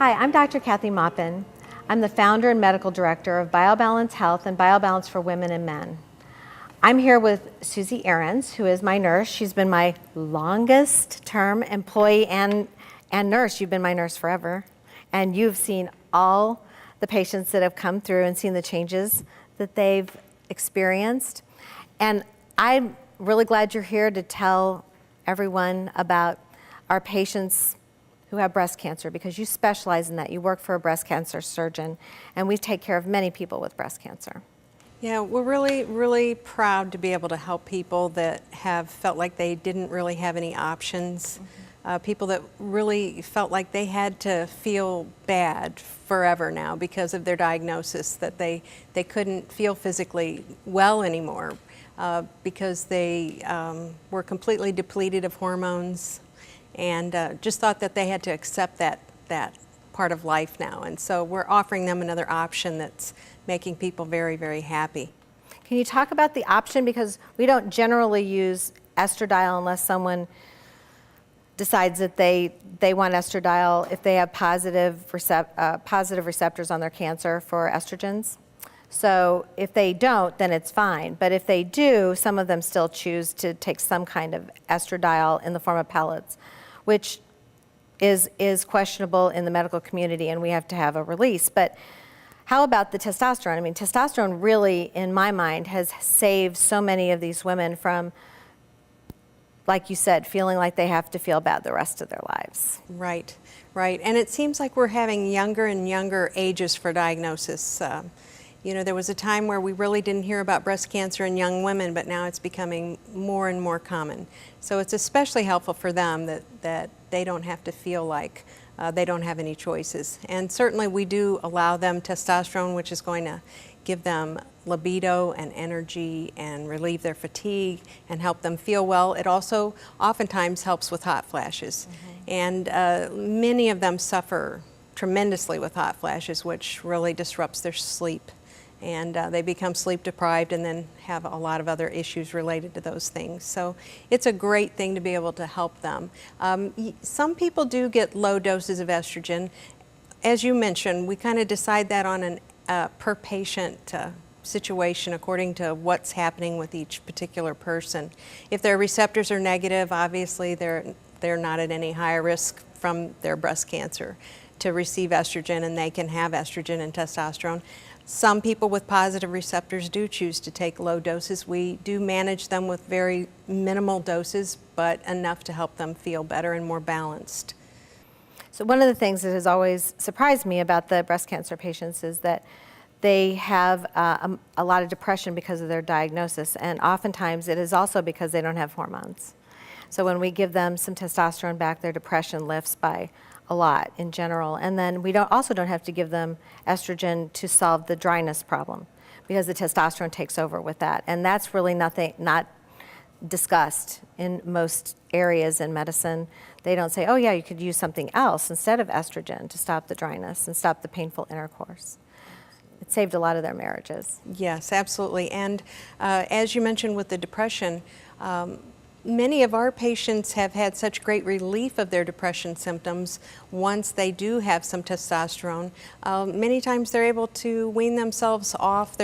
Hi, I'm Dr. Kathy Maupin. I'm the founder and medical director of BioBalance Health and BioBalance for Women and Men. I'm here with Susie Ahrens, who is my nurse. She's been my longest term employee and nurse. You've been my nurse forever. And you've seen all the patients that have come through and seen the changes that they've experienced. And I'm really glad you're here to tell everyone about our patients who have breast cancer, because you specialize in that. You work for a breast cancer surgeon, and we take care of many people with breast cancer. Yeah, we're really proud to be able to help people that have felt like they didn't really have any options. People that really felt like they had to feel bad forever now because of their diagnosis, that they couldn't feel physically well anymore because they were completely depleted of hormones, and just thought that they had to accept that part of life now. And so we're offering them another option that's making people very happy. Can you talk about the option? Because we don't generally use estradiol unless someone decides that they want estradiol if they have positive receptors on their cancer for estrogens. So if they don't, then it's fine. But if they do, some of them still choose to take some kind of estradiol in the form of pellets, which is questionable in the medical community, and we have to have a release. But how about the testosterone? I mean, testosterone really, in my mind, has saved so many of these women from, like you said, feeling like they have to feel bad the rest of their lives. Right. And it seems like we're having younger and younger ages for diagnosis. You know, there was a time where we really didn't hear about breast cancer in young women, but now it's becoming more and more common. So it's especially helpful for them that they don't have to feel like they don't have any choices. And certainly we do allow them testosterone, which is going to give them libido and energy and relieve their fatigue and help them feel well. It also oftentimes helps with hot flashes. And many of them suffer tremendously with hot flashes, which really disrupts their sleep. And they become sleep deprived and then have a lot of other issues related to those things. So it's a great thing to be able to help them. Some people do get low doses of estrogen. As you mentioned, we kind of decide that on a per patient situation according to what's happening with each particular person. If their receptors are negative, obviously they're not at any higher risk from their breast cancer to receive estrogen, and they can have estrogen and testosterone. Some people with positive receptors do choose to take low doses. We do manage them with very minimal doses, but enough to help them feel better and more balanced. So one of the things that has always surprised me about the breast cancer patients is that they have a lot of depression because of their diagnosis, and oftentimes it is also because they don't have hormones. So when we give them some testosterone back, their depression lifts by a lot in general. And then we also don't have to give them estrogen to solve the dryness problem, because the testosterone takes over with that. And that's really not discussed in most areas in medicine. They don't say, oh yeah, you could use something else instead of estrogen to stop the dryness and stop the painful intercourse. It saved a lot of their marriages. Yes, absolutely. And as you mentioned with the depression, many of our patients have had such great relief of their depression symptoms once they do have some testosterone. Many times they're able to wean themselves off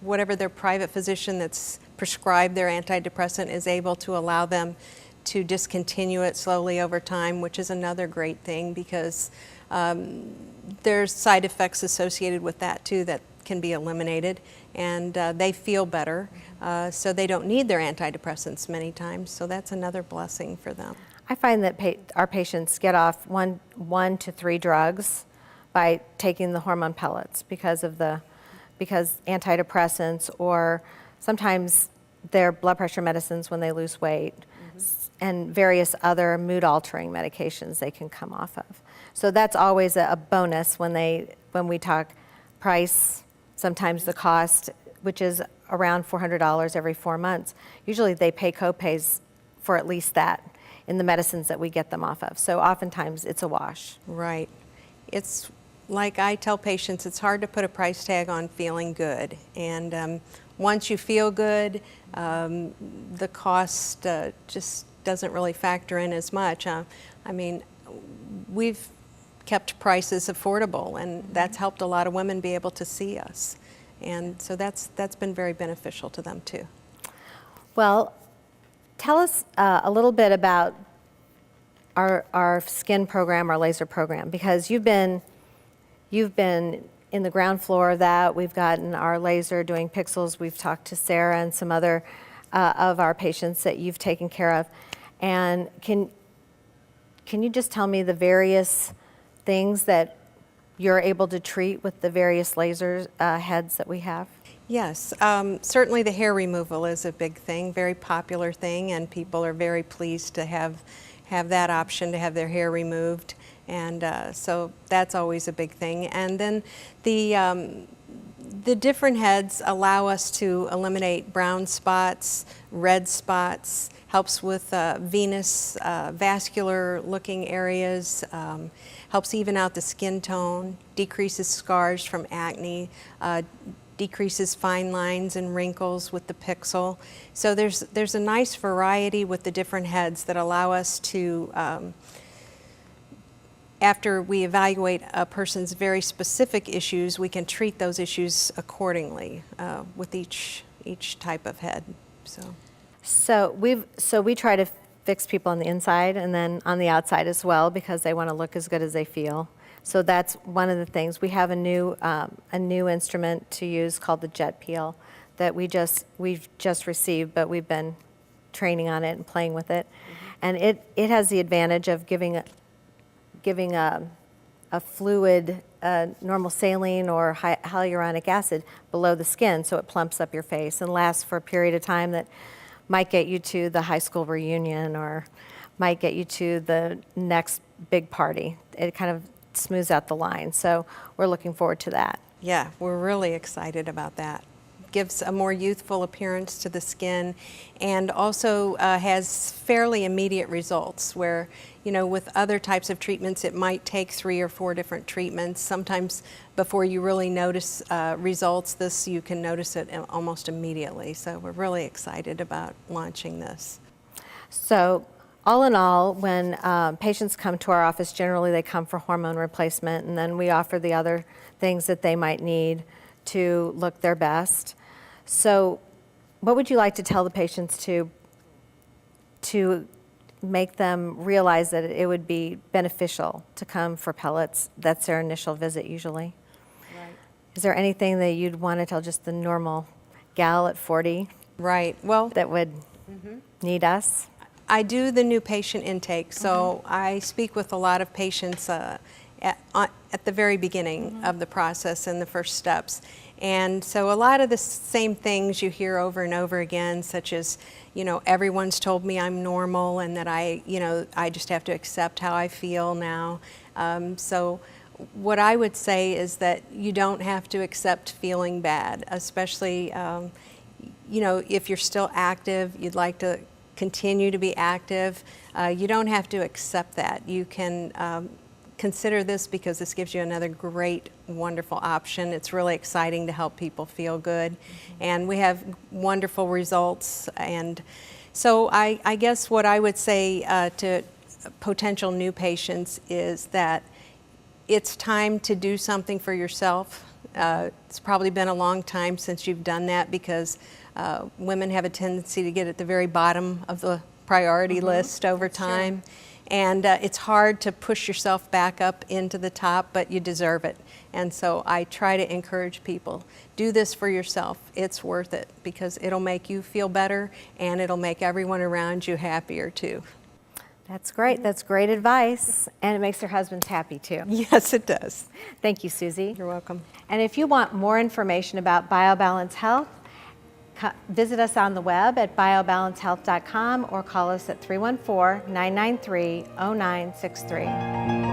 whatever their private physician that's prescribed their antidepressant is able to allow them to discontinue it slowly over time, which is another great thing, because there's side effects associated with that too that can be eliminated, and they feel better, so they don't need their antidepressants many times, so that's another blessing for them. I find that our patients get off one to 3 drugs by taking the hormone pellets because antidepressants, or sometimes their blood pressure medicines when they lose weight, and various other mood-altering medications they can come off of. So that's always a bonus when we talk price, sometimes the cost, which is around $400 every 4 months. Usually they pay co-pays for at least that in the medicines that we get them off of. So oftentimes it's a wash. Right. It's like I tell patients, it's hard to put a price tag on feeling good. And once you feel good, the cost just doesn't really factor in as much. I mean, we've kept prices affordable, and that's helped a lot of women be able to see us. And so that's been very beneficial to them too. Well, tell us a little bit about our skin program, our laser program, because you've been in the ground floor of that. We've gotten our laser doing pixels. We've talked to Sarah and some other of our patients that you've taken care of. And can you just tell me the various things that you're able to treat with the various laser heads that we have? Yes, certainly the hair removal is a big thing, very popular thing, and people are very pleased to have that option to have their hair removed. And so that's always a big thing. And then the different heads allow us to eliminate brown spots, red spots, helps with venous, vascular looking areas, helps even out the skin tone, decreases scars from acne, decreases fine lines and wrinkles with the pixel. So there's a nice variety with the different heads that allow us to, after we evaluate a person's very specific issues, we can treat those issues accordingly with each type of head. So we try to fix people on the inside and then on the outside as well, because they want to look as good as they feel. So that's one of the things. We have a new instrument to use called the jet peel that we've just received, but we've been training on it and playing with it. Mm-hmm. And it has the advantage of giving a fluid, normal saline or hyaluronic acid below the skin, so it plumps up your face and lasts for a period of time that might get you to the high school reunion or might get you to the next big party. It kind of smooths out the line. So we're looking forward to that. Yeah, we're really excited about that. Gives a more youthful appearance to the skin, and also has fairly immediate results where, you know, with other types of treatments it might take 3 or 4 different treatments. Sometimes before you really notice results, this you can notice it almost immediately. So we're really excited about launching this. So all in all, when patients come to our office, generally they come for hormone replacement, and then we offer the other things that they might need to look their best. So what would you like to tell the patients to make them realize that it would be beneficial to come for pellets? That's their initial visit usually. Right. Is there anything that you'd want to tell just the normal gal at 40? Right. Well, that would need us? I do the new patient intake, so I speak with a lot of patients at the very beginning of the process and the first steps. And so a lot of the same things you hear over and over again, such as, you know, everyone's told me I'm normal and that I just have to accept how I feel now. So what I would say is that you don't have to accept feeling bad, especially, you know, if you're still active, you'd like to continue to be active. You don't have to accept that. You can consider this because this gives you another great, wonderful option. It's really exciting to help people feel good. And we have wonderful results. And so I guess what I would say to potential new patients is that it's time to do something for yourself. It's probably been a long time since you've done that, because women have a tendency to get at the very bottom of the priority list over time. Sure. And it's hard to push yourself back up into the top, but you deserve it. And so I try to encourage people, do this for yourself. It's worth it, because it'll make you feel better and it'll make everyone around you happier too. That's great. That's great advice. And it makes their husbands happy too. Yes, it does. Thank you, Susie. You're welcome. And if you want more information about BioBalance Health, visit us on the web at biobalancehealth.com or call us at 314-993-0963.